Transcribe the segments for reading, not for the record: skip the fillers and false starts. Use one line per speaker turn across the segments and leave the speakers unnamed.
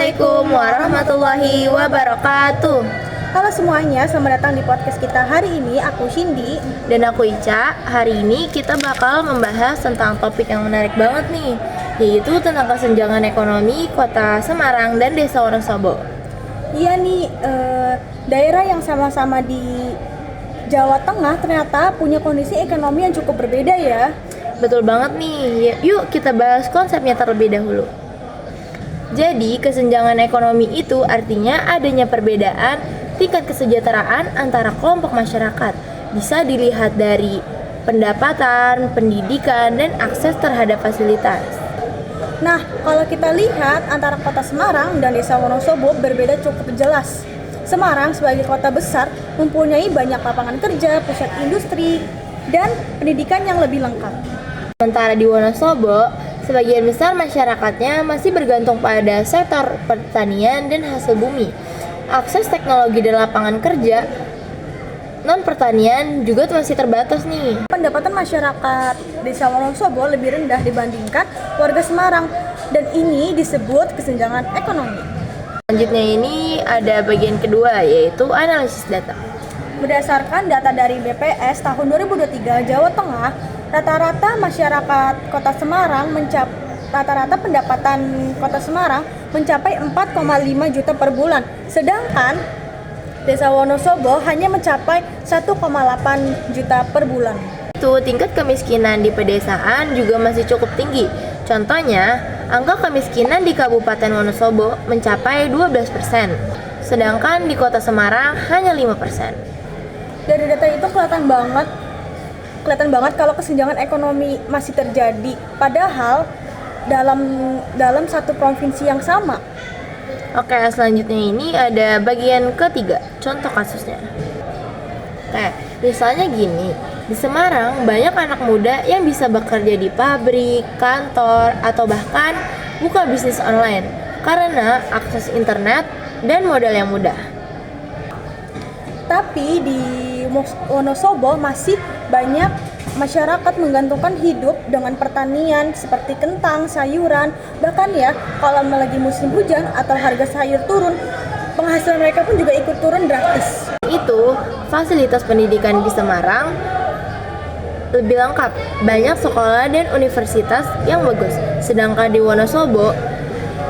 Assalamualaikum warahmatullahi wabarakatuh.
Halo semuanya, selamat datang di podcast kita hari ini. Aku Cindy.
Dan aku Ica. Hari ini kita bakal membahas tentang topik yang menarik banget nih, yaitu tentang kesenjangan ekonomi Kota Semarang dan Desa Wonosobo.
Iya nih, daerah yang sama-sama di Jawa Tengah ternyata punya kondisi ekonomi yang cukup berbeda ya.
Betul banget nih. Yuk kita bahas konsepnya terlebih dahulu. Jadi, kesenjangan ekonomi itu artinya adanya perbedaan tingkat kesejahteraan antara kelompok masyarakat. Bisa dilihat dari pendapatan, pendidikan, dan akses terhadap fasilitas.
Nah, kalau kita lihat antara Kota Semarang dan Desa Wonosobo berbeda cukup jelas. Semarang sebagai kota besar mempunyai banyak lapangan kerja, pusat industri, dan pendidikan yang lebih lengkap.
Sementara di Wonosobo, sebagian besar masyarakatnya masih bergantung pada sektor pertanian dan hasil bumi. Akses teknologi dan lapangan kerja non-pertanian juga masih terbatas nih.
Pendapatan masyarakat Desa Wonosobo lebih rendah dibandingkan warga Semarang, dan ini disebut kesenjangan ekonomi.
Selanjutnya ini ada bagian kedua, yaitu analisis data.
Berdasarkan data dari BPS tahun 2023 Jawa Tengah, rata-rata masyarakat Kota Semarang rata-rata pendapatan Kota Semarang mencapai 4,5 juta per bulan, sedangkan Desa Wonosobo hanya mencapai 1,8 juta per bulan.
Itu tingkat kemiskinan di pedesaan juga masih cukup tinggi. Contohnya, angka kemiskinan di Kabupaten Wonosobo mencapai 12%, sedangkan di Kota Semarang hanya 5%.
Dari data itu kelihatan banget kalau kesenjangan ekonomi masih terjadi, padahal dalam satu provinsi yang sama.
Oke, selanjutnya ini ada bagian ketiga, contoh kasusnya. Oke, misalnya gini, di Semarang banyak anak muda yang bisa bekerja di pabrik, kantor, atau bahkan buka bisnis online karena akses internet dan modal yang mudah.
Tapi di Wonosobo masih banyak masyarakat menggantungkan hidup dengan pertanian seperti kentang, sayuran, bahkan ya kalau lagi musim hujan atau harga sayur turun, penghasilan mereka pun juga ikut turun drastis.
Itu fasilitas pendidikan di Semarang lebih lengkap, banyak sekolah dan universitas yang bagus, sedangkan di Wonosobo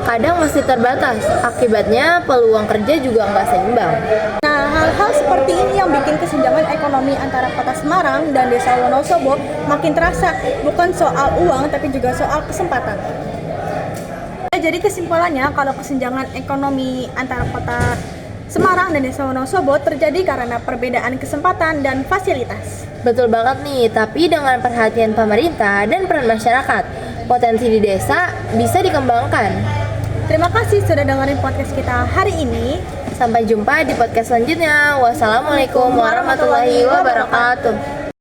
kadang masih terbatas, akibatnya peluang kerja juga nggak seimbang.
Nah, hal-hal seperti ini yang bikin kesenjangan ekonomi antara Kota Semarang dan Desa Wonosobo makin terasa, bukan soal uang tapi juga soal kesempatan. Jadi kesimpulannya, kalau kesenjangan ekonomi antara Kota Semarang dan Desa Wonosobo terjadi karena perbedaan kesempatan dan fasilitas.
Betul banget nih, tapi dengan perhatian pemerintah dan peran masyarakat, potensi di desa bisa dikembangkan.
Terima kasih sudah dengerin podcast kita hari ini.
Sampai jumpa di podcast selanjutnya. Wassalamualaikum warahmatullahi wabarakatuh.